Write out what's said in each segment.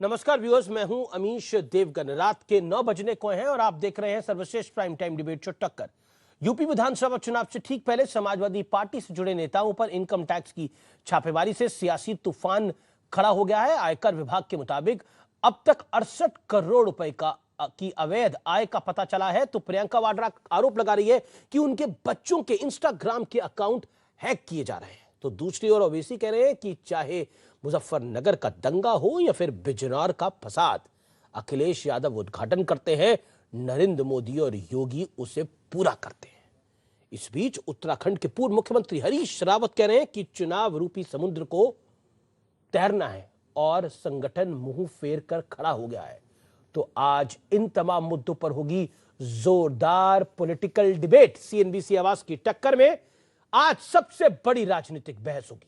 नमस्कार व्यूअर्स, मैं हूं अमीश देवगन। रात के 9 बजने को हैं और आप देख रहे हैं सर्वश्रेष्ठ प्राइम टाइम डिबेट शो टक्कर। यूपी विधानसभा चुनाव से ठीक पहले समाजवादी पार्टी से जुड़े नेताओं पर इनकम टैक्स की छापेमारी से सियासी तूफान खड़ा हो गया है। आयकर विभाग के मुताबिक अब तक 68 करोड़ रुपए की अवैध आय का पता चला है। तो प्रियंका वाड्रा आरोप लगा रही है कि उनके बच्चों के इंस्टाग्राम के अकाउंट हैक किए जा रहे हैं। तो दूसरी ओर ओवैसी कह रहे हैं कि चाहे मुजफ्फरनगर का दंगा हो या फिर बिजनौर का फसाद, अखिलेश यादव उद्घाटन करते हैं, नरेंद्र मोदी और योगी उसे पूरा करते हैं। इस बीच उत्तराखंड के पूर्व मुख्यमंत्री हरीश रावत कह रहे हैं कि चुनाव रूपी समुद्र को तैरना है और संगठन मुंह फेर कर खड़ा हो गया है। तो आज इन तमाम मुद्दों पर होगी जोरदार पॉलिटिकल डिबेट। सीएनबीसी आवाज की टक्कर में आज सबसे बड़ी राजनीतिक बहस होगी।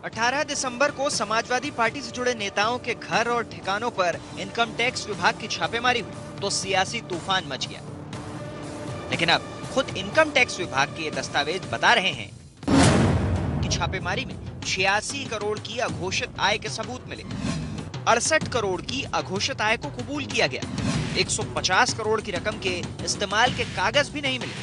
18 दिसंबर को समाजवादी पार्टी से जुड़े नेताओं के घर और ठिकानों पर इनकम टैक्स विभाग की छापेमारी हुई तो सियासी तूफान मच गया। लेकिन अब खुद इनकम टैक्स विभाग के ये दस्तावेज बता रहे हैं कि छापेमारी में 86 करोड़ की अघोषित आय के सबूत मिले। 68 करोड़ की अघोषित आय को कबूल किया गया। 150 करोड़ की रकम के इस्तेमाल के कागज भी नहीं मिले।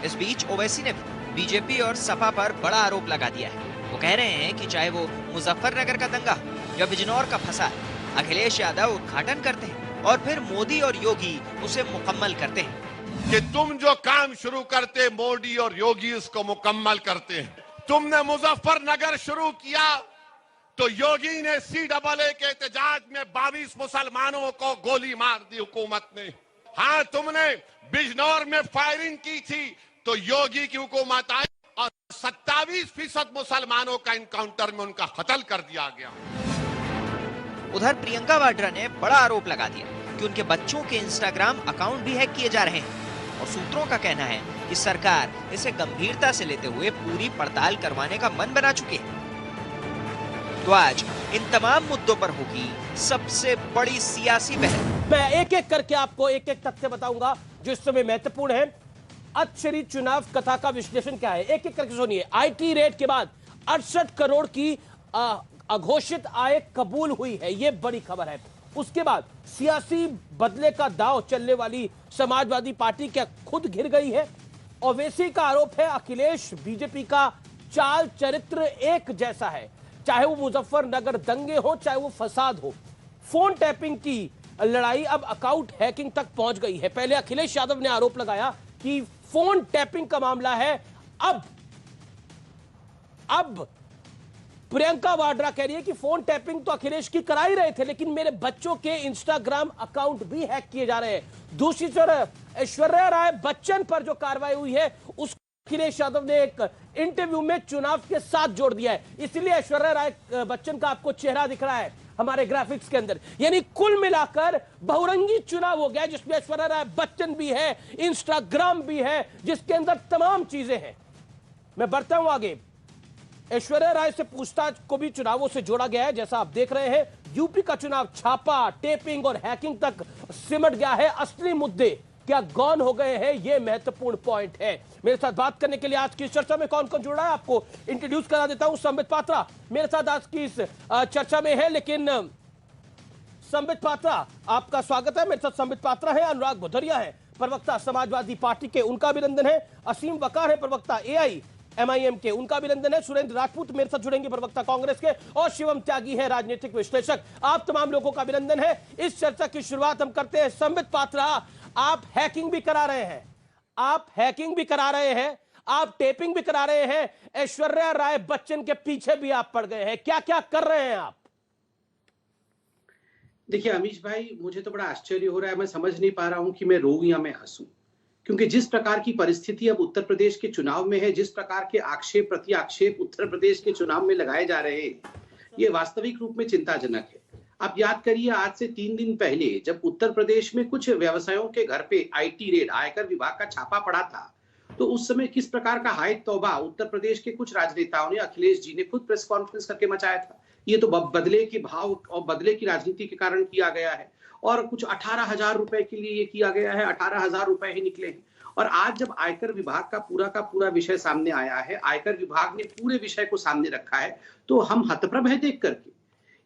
इस बीच ओवैसी ने बीजेपी और सपा पर बड़ा आरोप लगा दिया है। वो कह रहे हैं कि चाहे वो मुजफ्फरनगर का दंगा या बिजनौर का फसाद, अखिलेश यादव उद्घाटन करते हैं और फिर मोदी और योगी उसे मुकम्मल करते हैं। कि तुम जो काम शुरू करते मोदी और योगी उसको मुकम्मल करते हैं। तुमने मुजफ्फरनगर शुरू किया तो योगी ने CAA के एहतजाज में 22 मुसलमानों को गोली मार दी हुकूमत ने। हाँ, तुमने बिजनौर में फायरिंग की थी तो योगी की हुकूमत आई और 27% मुसलमानों का इनकाउंटर में उनका कत्ल कर दिया गया। उधर प्रियंका वाड्रा ने बड़ा आरोप लगा दिया कि उनके बच्चों के इंस्टाग्राम अकाउंट भी हैक किए जा रहे हैं और सूत्रों का कहना है कि सरकार इसे गंभीरता से लेते हुए पूरी पड़ताल करवाने का मन बना चुकी है। तो आज इन तमाम मुद्दों पर होगी सबसे बड़ी सियासी बहस। मैं एक एक करके आपको एक एक तथ्य बताऊंगा जो इस समय महत्वपूर्ण है। अच्छरी चुनाव कथा का विश्लेषण क्या है, एक एक करके सुनिए। आईटी रेड के बाद 68 करोड़ की अघोषित आय कबूल हुई है, यह बड़ी खबर है। उसके बाद सियासी बदले का दांव चलने वाली समाजवादी पार्टी क्या खुद घिर गई है। ओवैसी का आरोप है अखिलेश बीजेपी का चाल चरित्र एक जैसा है, चाहे वो मुजफ्फरनगर दंगे हो चाहे वो फसाद हो। फोन टैपिंग की लड़ाई अब अकाउंट हैकिंग तक पहुंच गई है। पहले अखिलेश यादव ने आरोप लगाया कि फोन टैपिंग का मामला है। अब प्रियंका वाड्रा कह रही है कि फोन टैपिंग तो अखिलेश की करा ही रहे थे, लेकिन मेरे बच्चों के इंस्टाग्राम अकाउंट भी हैक किए जा रहे हैं। दूसरी तरफ ऐश्वर्या राय बच्चन पर जो कार्रवाई हुई है उस अखिलेश यादव ने एक इंटरव्यू में चुनाव के साथ जोड़ दिया है, इसलिए ऐश्वर्या राय बच्चन का आपको चेहरा दिख रहा है हमारे ग्राफिक्स के अंदर। यानी कुल मिलाकर बहुरंगी चुनाव हो गया जिसमें ऐश्वर्या राय बच्चन भी है, इंस्टाग्राम भी है, जिसके अंदर तमाम चीजें हैं। मैं बढ़ता हूं आगे। ऐश्वर्या राय से पूछताछ को भी चुनावों से जोड़ा गया है। जैसा आप देख रहे हैं, यूपी का चुनाव छापा, टेपिंग और हैकिंग तक सिमट गया है। असली मुद्दे क्या गौन हो गए हैं, यह महत्वपूर्ण पॉइंट है। मेरे साथ बात करने के लिए आज की इस चर्चा में कौन कौन जुड़ रहा है आपको इंट्रोड्यूस करा देता हूं। संबित पात्रा मेरे साथ आज की इस चर्चा में है। लेकिन संबित पात्रा, आपका स्वागत है। मेरे साथ संबित पात्रा है, अनुराग भदौरिया है प्रवक्ता समाजवादी पार्टी के, उनका अभिनंदन है। असीम वकार है प्रवक्ता AIMIM के, उनका अभिनंदन है। सुरेंद्र राजपूत मेरे साथ जुड़ेंगे प्रवक्ता कांग्रेस के, और शिवम त्यागी है राजनीतिक विश्लेषक। आप तमाम लोगों का अभिनंदन है। इस चर्चा की शुरुआत हम करते हैं। संबित पात्रा, आप हैकिंग भी करा रहे हैं, आप टेपिंग भी करा रहे हैं, ऐश्वर्या राय बच्चन के पीछे भी आप पड़ गए हैं, क्या क्या कर रहे हैं आप? देखिए अमीश भाई, मुझे तो बड़ा आश्चर्य हो रहा है। मैं समझ नहीं पा रहा हूं कि मैं रोऊं या मैं हंसूं, क्योंकि जिस प्रकार की परिस्थिति अब उत्तर प्रदेश के चुनाव में है, जिस प्रकार के आक्षेप प्रति आक्षेप उत्तर प्रदेश के चुनाव में लगाए जा रहे हैं, ये वास्तविक रूप में चिंताजनक है। आप याद करिए, आज से 3 दिन पहले जब उत्तर प्रदेश में कुछ व्यवसायों के घर पे आईटी रेड, आयकर विभाग का छापा पड़ा था, तो उस समय किस प्रकार का हाय तौबा उत्तर प्रदेश के कुछ राजनेताओं ने, अखिलेश जी ने खुद प्रेस कॉन्फ्रेंस करके मचाया था। ये तो बदले के भाव और बदले की राजनीति के कारण किया गया है। और कुछ 18,000 रुपए के लिए ये किया गया है, 18,000 रुपए ही निकले हैं। और आज जब आयकर विभाग का पूरा विषय सामने आया है, आयकर विभाग ने पूरे विषय को सामने रखा है, तो हम हतप्रभ है देख करके।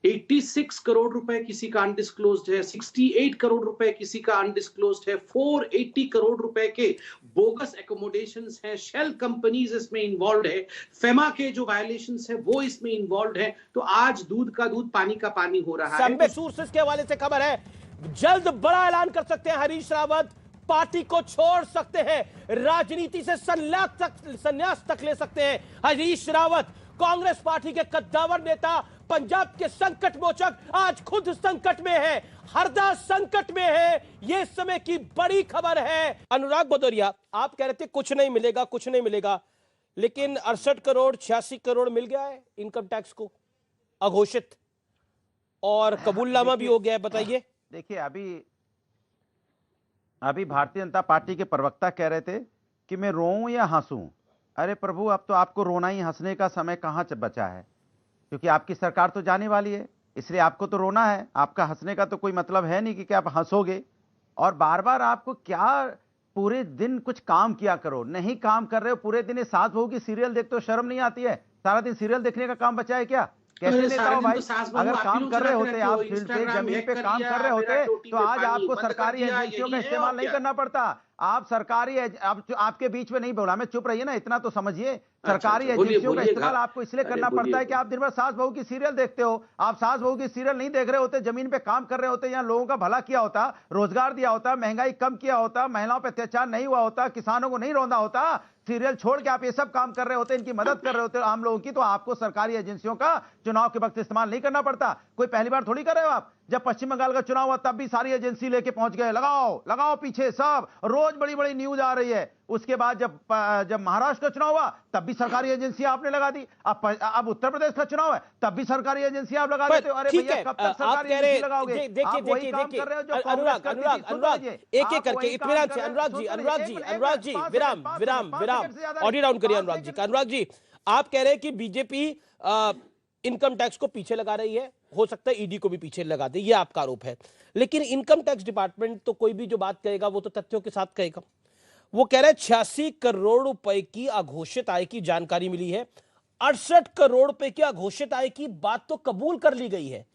86 करोड़ रुपए किसी का अनडिस्क्लोज्ड है, 68 करोड़ रुपए किसी का अनडिस्क्लोज्ड है, 480 करोड़ रुपए के बोगस एकोमोडेशंस हैं, शेल कंपनीज इसमें इन्वॉल्व है, फेमा के जो वायलेशंस है वो इसमें इन्वॉल्व है। तो आज दूध का दूध पानी का पानी हो रहा है। संबे सोर्सेस के हवाले से खबर है, जल्द बड़ा ऐलान कर सकते हैं हरीश रावत, पार्टी को छोड़ सकते हैं, राजनीति से संन्यास तक ले सकते हैं हरीश रावत। कांग्रेस पार्टी के कद्दावर नेता, पंजाब के संकट मोचक आज खुद संकट में है, हरदा संकट में है। यह समय की बड़ी खबर है। अनुराग भदौरिया, आप कह रहे थे कुछ नहीं मिलेगा, कुछ नहीं मिलेगा, लेकिन 68 करोड़ 86 करोड़ मिल गया है इनकम टैक्स को अघोषित, और कबूलनामा भी हो गया है। बताइए। देखिए, अभी भारतीय जनता पार्टी के प्रवक्ता कह रहे थे कि मैं रोऊं या हंसूं। अरे प्रभु, अब तो आपको रोना ही हंसने का समय कहां बचा है, क्योंकि आपकी सरकार तो जाने वाली है, इसलिए आपको तो रोना है। आपका हंसने का तो कोई मतलब है नहीं कि आप हंसोगे। और बार बार आपको क्या, पूरे दिन कुछ काम किया करो, नहीं काम कर रहे हो, पूरे दिन ये सास बहू की सीरियल देखते हो, शर्म नहीं आती है? सारा दिन सीरियल देखने का काम बचा है क्या? कैसे नेता हो भाई? अगर काम कर रहे होते, आप फील्ड पे जमीन पे काम कर रहे होते, तो आज आपको सरकारी एजेंसियों का इस्तेमाल नहीं करना पड़ता। आप सरकारी आपके बीच में नहीं बोला, मैं चुप रहिए ना, इतना तो समझिए। सरकारी एजेंसियों का इस्तेमाल आपको इसलिए करना पड़ता है कि आप दिन भर सास बहू की सीरियल देखते हो। आप सास बहू की सीरियल नहीं देख रहे होते, जमीन पे काम कर रहे होते, यहाँ लोगों का भला किया होता, रोजगार दिया होता, महंगाई कम किया होता, महिलाओं पर अत्याचार नहीं हुआ होता, किसानों को नहीं रौंदा होता, सीरियल छोड़ के आप ये सब काम कर रहे होते, इनकी मदद कर रहे होते आम लोगों की, तो आपको सरकारी एजेंसियों का चुनाव के वक्त इस्तेमाल नहीं करना पड़ता। कोई पहली बार थोड़ी कर रहे हो आप। जब पश्चिम बंगाल का चुनाव हुआ तब भी सारी एजेंसी लेके पहुंच गए, लगाओ पीछे सब, रोज बड़ी बड़ी न्यूज आ रही है। उसके बाद जब महाराष्ट्र का चुनाव हुआ तब भी सरकारी एजेंसी आपने लगा दी। अब उत्तर प्रदेश का चुनाव है तब भी सरकारी एजेंसी आप लगा देते हो। अरे भैया, कब तक सरकारी एजेंसी लगाओगे? देखिए अनुराग, एक एक करके इत्मीनान से। अनुराग जी विराम ऑडियो डाउन करिए अनुराग जी। आप कह रहे हैं कि बीजेपी इनकम टैक्स को पीछे लगा रही है, हो सकता है ईडी को भी पीछे लगा दे, ये आपका आरोप है। लेकिन इनकम टैक्स डिपार्टमेंट तो कोई भी जो बात कहेगा वो तो तथ्यों के साथ कहेगा। वो कह रहे हैं 86 करोड़ रुपए की अघोषित आय की जानकारी मिली है, 68 करोड़ रुपए की अघोषित आय की बात तो कबूल कर ली गई है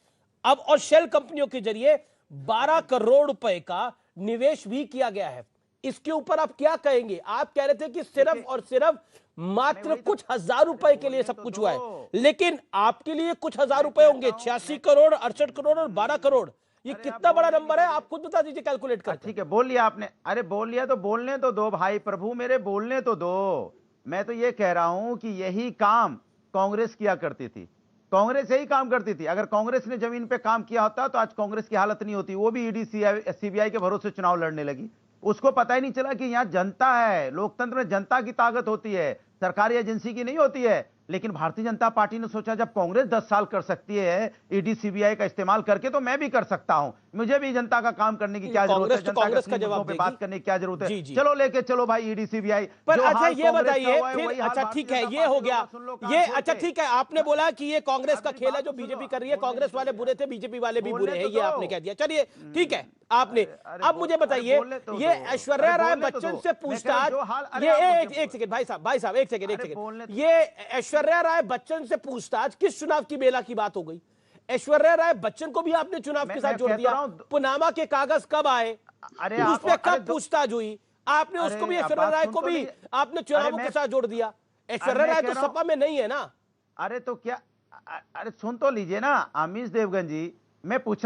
अब, और शेल कंपनियों के जरिए 12 करोड़ रुपए का निवेश भी किया गया है। इसके ऊपर आप क्या कहेंगे? आप कह रहे थे कि सिर्फ और सिर्फ मात्र कुछ हजार रुपए के लिए सब कुछ हुआ है, लेकिन आपके लिए कुछ हजार रुपए होंगे। 86 करोड़, 68 करोड़ और 12 करोड़, ये कितना बड़ा नंबर है? आप खुद बता दीजिए कैलकुलेट कर। ठीक है, बोल लिया आपने। अरे बोल लिया तो बोलने तो दो भाई, प्रभु मेरे बोलने तो दो। मैं तो ये कह रहा हूं कि यही काम कांग्रेस किया करती थी, कांग्रेस यही काम करती थी। अगर कांग्रेस ने जमीन पे काम किया होता तो आज कांग्रेस की हालत नहीं होती। वो भी ईडी सीबीआई के भरोसे चुनाव लड़ने लगी। उसको पता ही नहीं चला कि यहाँ जनता है, लोकतंत्र में जनता की ताकत होती है, सरकारी एजेंसी की नहीं होती है। लेकिन भारतीय जनता पार्टी ने सोचा जब कांग्रेस 10 साल कर सकती है ईडी सीबीआई का इस्तेमाल करके, तो मैं भी कर सकता हूं। मुझे भी जनता का काम करने की क्या जरूरत है? कांग्रेस का जवाब पे बात करने की क्या जरूरत है? जी। चलो लेके चलो भाई ईडी सीबीआई पर। अच्छा ये बताइए फिर, अच्छा ठीक है, ये हो गया ये। अच्छा ठीक है, आपने बोला कि ये कांग्रेस का खेल है जो बीजेपी कर रही है, कांग्रेस वाले बुरे थे, बीजेपी वाले भी बुरे हैं, ये आपने कह दिया। चलिए ठीक है, आपने। अब मुझे बताइए, ये ऐश्वर्या राय बच्चन से पूछताछ, ये एक सेकंड भाई साहब एक सेकंड, ये ऐश्वर्या राय बच्चन से पूछताछ किस चुनाव की बेला की बात हो गई? ऐश्वर्या राय बच्चन को भी आपने चुनाव के साथ जोड़ दिया। पुनामा के कागज कब आए, उस पर कब पूछताछ हुई? आपने उसको भी, ऐश्वर्या राय को भी आपने चुनावों के साथ जोड़ दिया। ऐश्वर्या राय तो सपा में नहीं है ना। अरे तो क्या, अरे सुन तो लीजिए ना अमीश देवगन जी, मैं पूछना